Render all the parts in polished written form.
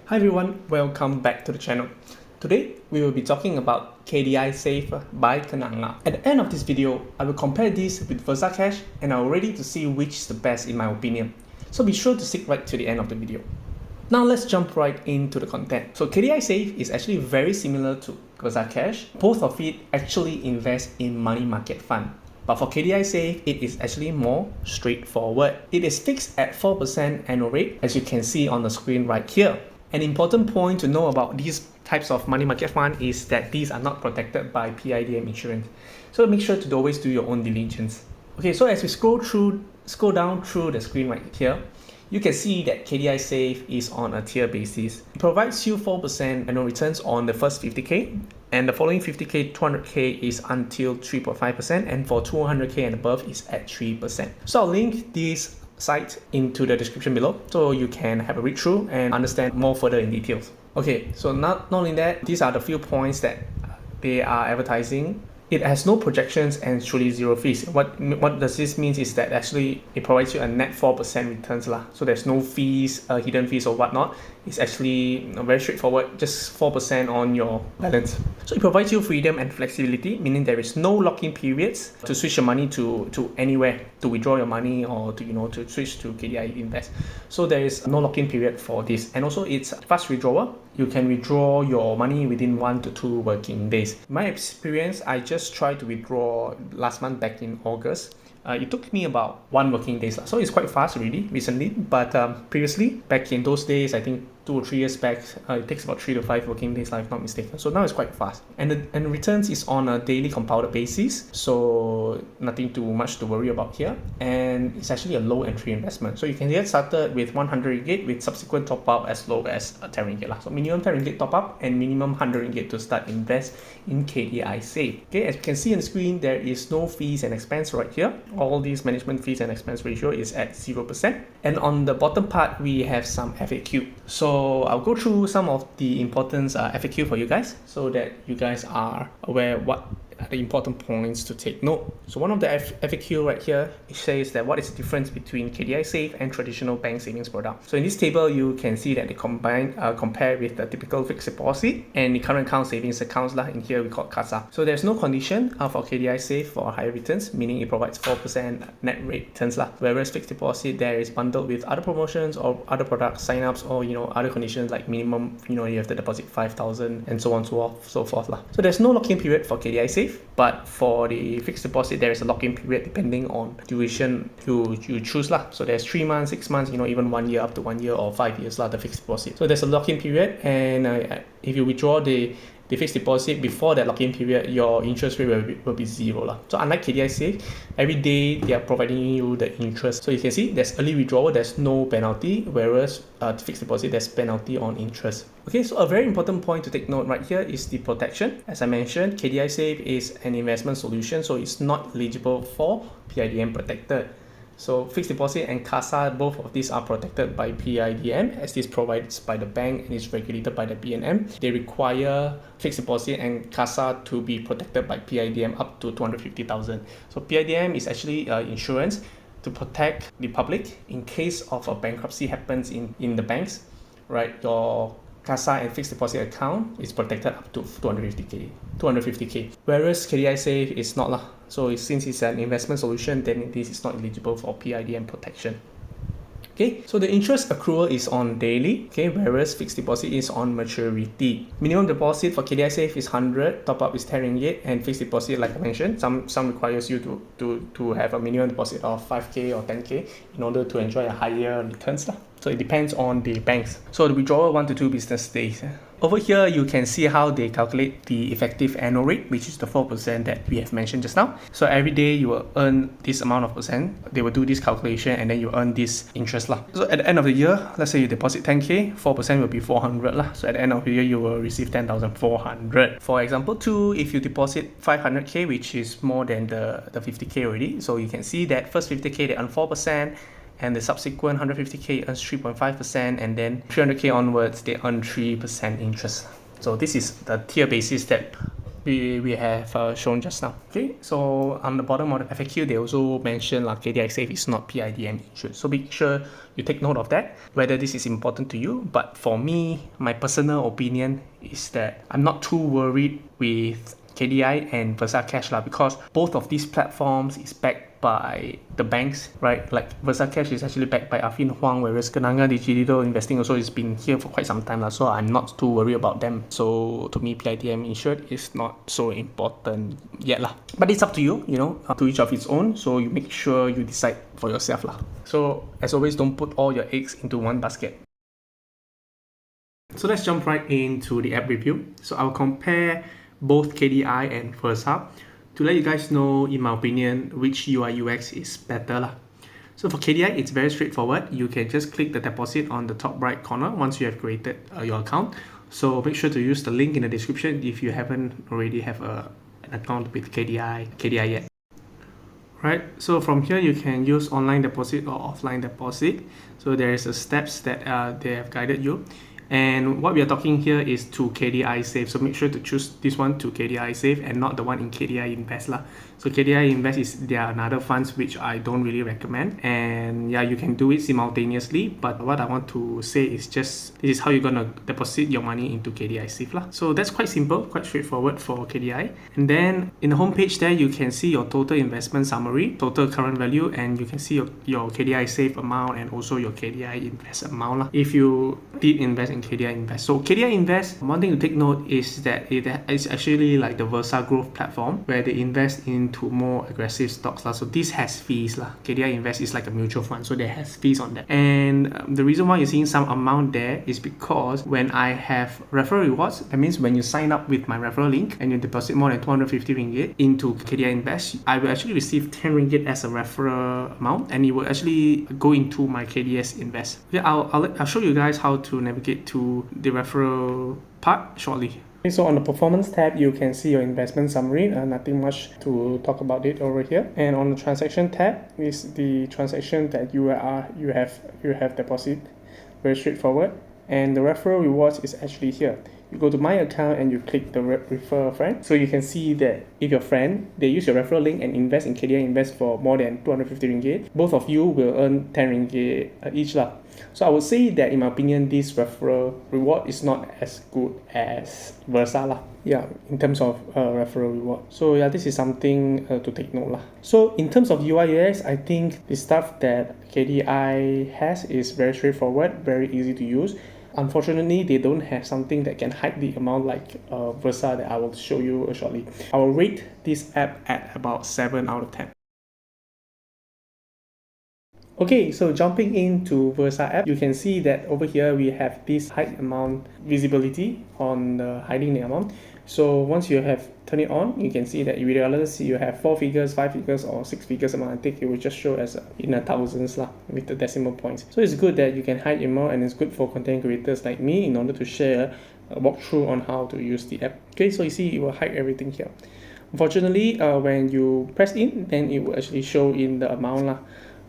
Hi everyone, welcome back to the channel. Today, we will be talking about KDI Save by Kenanga. At the end of this video, I will compare this with Versacash and I will ready to see which is the best in my opinion. So be sure to stick right to the end of the video. Now let's jump right into the content. So KDI Save is actually very similar to Versacash. Both of it actually invest in money market fund. But for KDI Save, it is actually more straightforward. It is fixed at 4% annual rate, as you can see on the screen right here. An important point to know about these types of money market fund is that these are not protected by PIDM insurance. So make sure to always do your own diligence. Okay, so as we scroll down through the screen right here, you can see that KDI Save is on a tier basis. It provides you 4% annual returns on the first 50k, and the following 50k, 200k is until 3.5%, and for 200k and above is at 3%. So I'll link this site into the description below so you can have a read through and understand more further in details. Okay, so not only that, these are the few points that they are advertising. It has no projections and truly zero fees. What does this mean is that actually it provides you a net 4% returns lah. So there's no fees, hidden fees or whatnot. It's actually very straightforward, just 4% on your balance. So it provides you freedom and flexibility, meaning there is no lock-in periods to switch your money to anywhere, to withdraw your money or to switch to KDI Invest. So there is no lock-in period for this, and also it's fast withdrawal. You can withdraw your money within 1 to 2 working days. In my experience, I just tried to withdraw last month back in August. It took me about 1 working days, so it's quite fast already recently, but previously, back in those days, I think 2 or 3 years back, it takes about 3 to 5 working days, if I'm not mistaken. So now it's quite fast. And the returns is on a daily compounded basis, so nothing too much to worry about here. And it's actually a low entry investment. So you can get started with 100 ringgit with subsequent top up as low as 10 ringgit lah. So minimum 10 ringgit top up and minimum 100 ringgit to start invest in KDI Save. Okay, as you can see on the screen, there is no fees and expense right here. All these management fees and expense ratio is at 0%. And on the bottom part, we have some FAQ. So I'll go through some of the important FAQ for you guys so that you guys are aware what are the important points to take note. So one of the FAQ right here, it says that what is the difference between KDI Save and traditional bank savings product. So in this table, you can see that they compare with the typical fixed deposit and the current account savings accounts lah. In here we call CASA. So there's no condition for KDI Save for higher returns, meaning it provides 4% net rate returns lah. Whereas fixed deposit there is bundled with other promotions or other product sign-ups or other conditions like minimum you have to deposit 5,000 and so on so forth lah. So there's no lock-in period for KDI Save. But for the fixed deposit, there is a lock-in period depending on duration you choose lah. So there's 3 months, 6 months, even 1 year, up to 1 year or 5 years lah, the fixed deposit. So there's a lock-in period, and if you withdraw the fixed deposit before that lock-in period, your interest rate will be 0 lah. So unlike KDI Save, every day they are providing you the interest. So you can see there's early withdrawal, there's no penalty, whereas fixed deposit there's penalty on interest. Okay, so a very important point to take note right here is the protection. As I mentioned, KDI Save is an investment solution, so it's not eligible for PIDM protected. So fixed deposit and CASA, both of these are protected by PIDM, as this provided by the bank and is regulated by the BNM. They require fixed deposit and CASA to be protected by PIDM up to 250,000. So PIDM is actually insurance to protect the public in case of a bankruptcy happens in the banks, right? Your CASA and fixed deposit account is protected up to 250k. Whereas KDI Save is not lah. So since it's an investment solution, then this is not eligible for PIDM protection. Okay, so the interest accrual is on daily, okay, whereas fixed deposit is on maturity. Minimum deposit for KDI Save is 100, top up is 10 ringgit, and fixed deposit, like I mentioned, some requires you to have a minimum deposit of 5k or 10k in order to enjoy a higher returns lah. So it depends on the banks. So the withdrawal 1 to 2 business days. Over here, you can see how they calculate the effective annual rate, which is the 4% that we have mentioned just now. So every day you will earn this amount of percent. They will do this calculation and then you earn this interest lah. So at the end of the year, let's say you deposit 10k, 4% will be 400 lah. So at the end of the year, you will receive 10,400. For example 2, if you deposit 500k, which is more than the 50k already. So you can see that first 50k they earn 4%. And the subsequent 150k earns 3.5%, and then 300k onwards they earn 3% interest. So this is the tier basis that we have shown just now. Okay, so on the bottom of the FAQ, they also mention like KDI Save is not PIDM insured. So make sure you take note of that, whether this is important to you. But for me, my personal opinion is that I'm not too worried with KDI and Versa Cash lah, because both of these platforms is backed by the banks, right? Like Versa Cash is actually backed by Affin Hwang, whereas Kenanga Digital Investing also has been here for quite some time lah, so I'm not too worried about them. So to me, PIDM insured is not so important yet lah. But it's up to you, you know, to each of its own. So you make sure you decide for yourself lah. So as always, don't put all your eggs into one basket. So let's jump right into the app review. So I'll compare both KDI and Versa to let you guys know, in my opinion, which UI UX is better lah. So for KDI, it's very straightforward. You can just click the deposit on the top right corner once you have created your account. So make sure to use the link in the description if you haven't already have an account with KDI yet. Right, so from here you can use online deposit or offline deposit. So there is a steps that they have guided you. And what we are talking here is to KDI Save. So make sure to choose this one to KDI Save and not the one in KDI Invest lah. So KDI Invest is their another funds which I don't really recommend. And yeah, you can do it simultaneously. But what I want to say is just this is how you're gonna deposit your money into KDI Save lah. So that's quite simple, quite straightforward for KDI. And then in the home page there, you can see your total investment summary, total current value, and you can see your KDI Save amount and also your KDI Invest amount lah, if you did invest in KDI Invest. So KDI Invest, one thing to take note is that it is actually like the Versa growth platform where they invest into more aggressive stocks lah. So this has fees lah. KDI Invest is like a mutual fund, so they has fees on that. And the reason why you're seeing some amount there is because when I have referral rewards, that means when you sign up with my referral link and you deposit more than 250 ringgit into KDI Invest, I will actually receive 10 ringgit as a referral amount, and it will actually go into my KDS Invest. Okay, I'll show you guys how to navigate to the referral part shortly. Okay, so on the performance tab, you can see your investment summary. Nothing much to talk about it over here. And on the transaction tab is the transaction that you have deposit. Very straightforward. And the referral rewards is actually here. You go to my account and you click the refer a friend. So you can see that if your friend, they use your referral link and invest in KDI Invest for more than 250 ringgit, both of you will earn 10 ringgit each lah. So I would say that in my opinion, this referral reward is not as good as Versa lah. Yeah, in terms of referral reward. So yeah, this is something to take note lah. So in terms of UI UX, I think the stuff that KDI has is very straightforward, very easy to use. Unfortunately, they don't have something that can hide the amount like Versa that I will show you shortly. I will rate this app at about 7 out of 10. Okay, so jumping into Versa app, you can see that over here we have this hide amount visibility on the hiding the amount. So once you have turned it on, you can see that regardless you have 4 figures, 5 figures or 6 figures amount, I think it will just show as in the thousands lah, with the decimal points. So it's good that you can hide your amount, and it's good for content creators like me in order to share a walkthrough on how to use the app. Okay, so you see it will hide everything here. Unfortunately, when you press in, then it will actually show in the amount lah.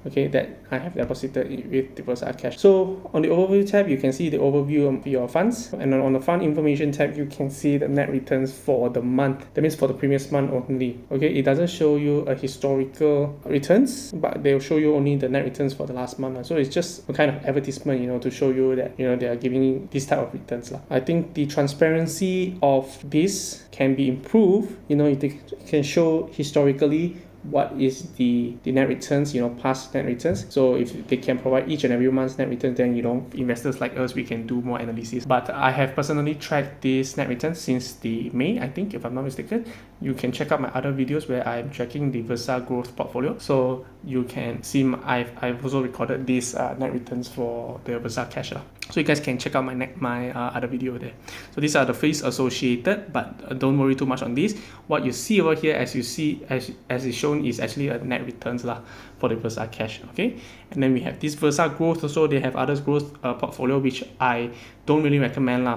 Okay, that I have deposited with the Versa Cash. So on the overview tab, you can see the overview of your funds, and on the fund information tab, you can see the net returns for the month. That means for the previous month only. Okay, it doesn't show you a historical returns, but they'll show you only the net returns for the last month. So it's just a kind of advertisement, you know, to show you that, you know, they are giving this type of returns lah. I think the transparency of this can be improved. You know, it can show historically what is the net returns, you know, past net returns. So if they can provide each and every month's net returns, then, you know, investors like us, we can do more analysis. But I have personally tracked this net returns since the May, I think, if I'm not mistaken. You can check out my other videos where I'm tracking the Versa growth portfolio. So you can see I've also recorded these net returns for the Versa Cash lah. So you guys can check out my other video there. So these are the fees associated, but don't worry too much on this. What you see over here, as is shown, is actually a net returns lah for the Versa Cash. Okay, and then we have this Versa growth. Also, they have others growth portfolio which I don't really recommend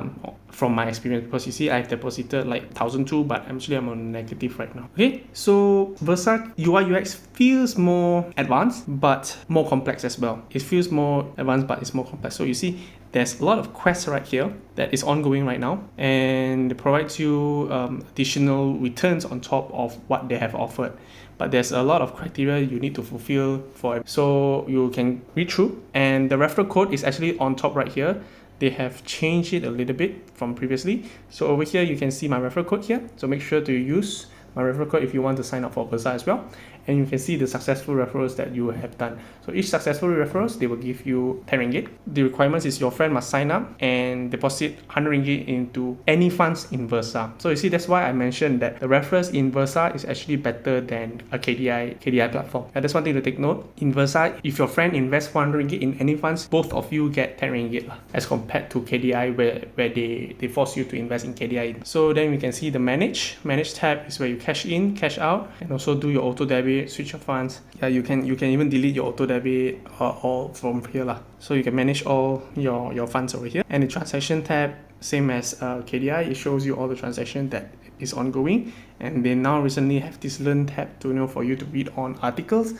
from my experience, because you see I've deposited like 1,002, but I'm on negative right now. Okay, so Versa UI UX feels more advanced but more complex as well. It feels more advanced but it's more complex. So you see there's a lot of quests right here that is ongoing right now, and it provides you additional returns on top of what they have offered. But there's a lot of criteria you need to fulfill for it. So you can read through, and the referral code is actually on top right here. They have changed it a little bit from previously. So over here, you can see my referral code here. So make sure to use my referral code if you want to sign up for Versa as well. And you can see the successful referrals that you have done. So each successful referrals, they will give you 10 ringgit. The requirements is your friend must sign up and deposit 100 ringgit into any funds in Versa. So you see, that's why I mentioned that the referrals in Versa is actually better than a KDI platform. And that's one thing to take note. In Versa, if your friend invests 400 ringgit in any funds, both of you get 10 ringgit as compared to KDI where they force you to invest in KDI. So then we can see the manage tab is where you cash in, cash out, and also do your auto debit, switch your funds. Yeah, you can even delete your auto debit all from here lah. So you can manage all your funds over here. And the transaction tab, same as KDI, it shows you all the transaction that is ongoing. And they now recently have this learn tab to for you to read on articles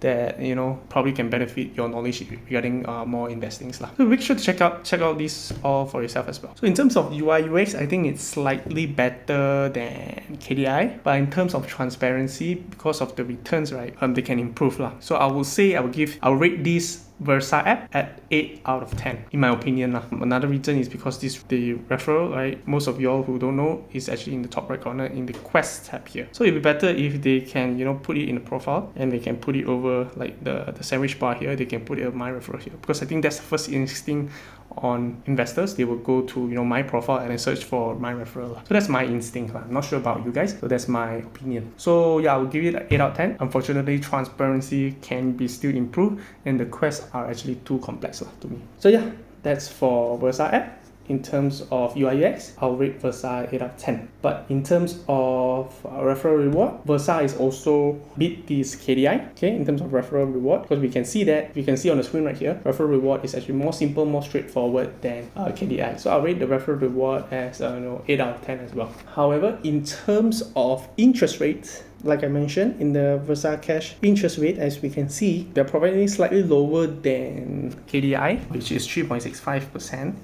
that probably can benefit your knowledge regarding more investing stuff. So make sure to check out these all for yourself as well. So in terms of UI UX, I think it's slightly better than KDI, but in terms of transparency, because of the returns, right, they can improve lah. So I will rate this Versa app at 8 out of 10 in my opinion lah. Another reason is because the referral, right, most of y'all who don't know, is actually in the top right corner in the quest tab here. So it'd be better if they can put it in the profile, and they can put it over like the sandwich bar here. They can put it on my referral here, because I think that's the first instinct on investors. They will go to my profile and then search for my referral. So that's my instinct. I'm not sure about you guys, so that's my opinion. So yeah, I will give it an 8 out of 10. Unfortunately, transparency can be still improved, and the quests are actually too complex to me. So yeah, that's for Versa app. In terms of UI UX, I'll rate Versa 8 out of 10. But in terms of referral reward, Versa is also beat this KDI, okay, in terms of referral reward, because we can see on the screen right here, referral reward is actually more simple, more straightforward than KDI. So I'll rate the referral reward as 8 out of 10 as well. However, in terms of interest rates, like I mentioned, in the Versa Cash interest rate, as we can see, they're providing slightly lower than KDI, which is 3.65%.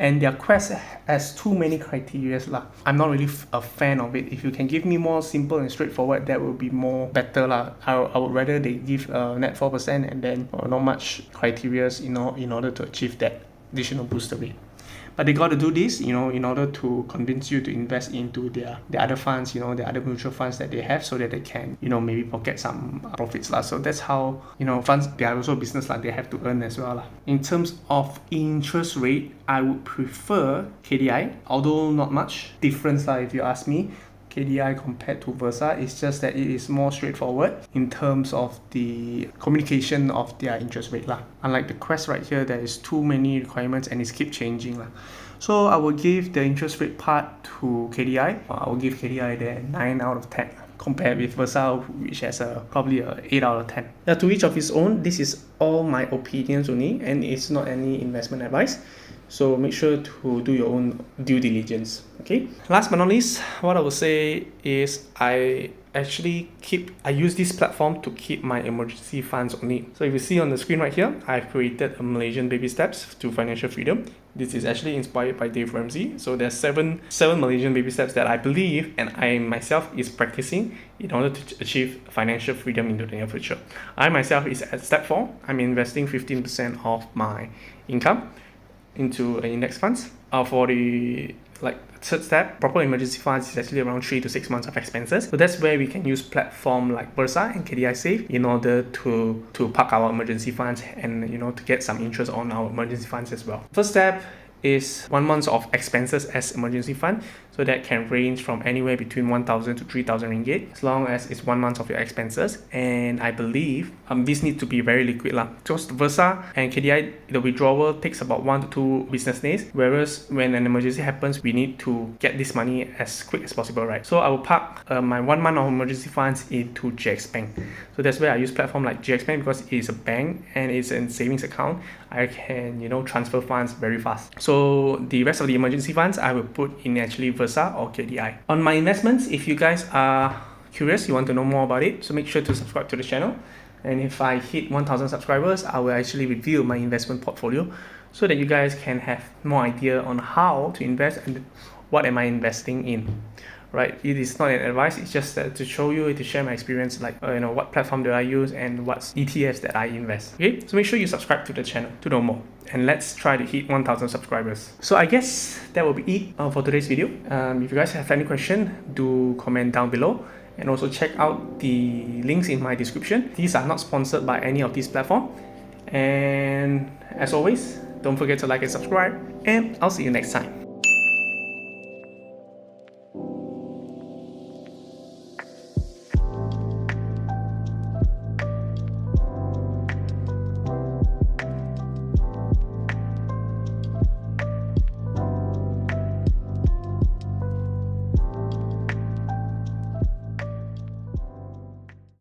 And their quest has too many criteria lah. I'm not really a fan of it. If you can give me more simple and straightforward, that will be more better lah. I would rather they give net 4% and then not much criteria in order to achieve that additional booster rate. But they got to do this, in order to convince you to invest into the other funds, the other mutual funds that they have, so that they can, maybe pocket some profits lah. So that's how, funds, they are also business like they have to earn as well lah. In terms of interest rate, I would prefer KDI, although not much difference lah if you ask me. KDI compared to Versa, it's just that it is more straightforward in terms of the communication of their interest rate lah. Unlike the Quest right here, there is too many requirements and it's keep changing lah. So I will give the interest rate part to KDI. I will give KDI the 9 out of 10 compared with Versa, which has probably a 8 out of 10. Now, to each of his own, this is all my opinions only, and it's not any investment advice. So make sure to do your own due diligence, okay? Last but not least, what I will say is I use this platform to keep my emergency funds only. So if you see on the screen right here, I've created a Malaysian Baby Steps to Financial Freedom. This is actually inspired by Dave Ramsey. So there's seven Malaysian baby steps that I believe and I myself is practicing in order to achieve financial freedom in the near future. I myself is at step 4. I'm investing 15% of my income into index funds. For the third step, proper emergency funds is actually around 3 to 6 months of expenses. So that's where we can use platform like Versa and KDI Save in order to park our emergency funds and to get some interest on our emergency funds as well. First step is 1 month of expenses as emergency fund. So So that can range from anywhere between 1,000 to 3,000 ringgit, as long as it's 1 month of your expenses. And I believe this needs to be very liquid lah. Just Versa and KDI, the withdrawal takes about 1 to 2 business days, whereas when an emergency happens, we need to get this money as quick as possible, right? So I will park my 1 month of emergency funds into GX Bank. So that's where I use platform like GX Bank, because it is a bank and it's a savings account. I can, transfer funds very fast. So the rest of the emergency funds I will put in actually Versa or KDI. On my investments, if you guys are curious, you want to know more about it, so make sure to subscribe to the channel. And if I hit 1,000 subscribers, I will actually reveal my investment portfolio so that you guys can have more idea on how to invest and what am I investing in. Right, it is not an advice, it's just to show you, to share my experience, like what platform do I use and what ETFs that I invest. Okay, so make sure you subscribe to the channel to know more, and let's try to hit 1,000 subscribers. So I guess that will be it for today's video. If you guys have any question, do comment down below, and also check out the links in my description. These are not sponsored by any of these platforms, and as always, don't forget to like and subscribe, and I'll see you next time.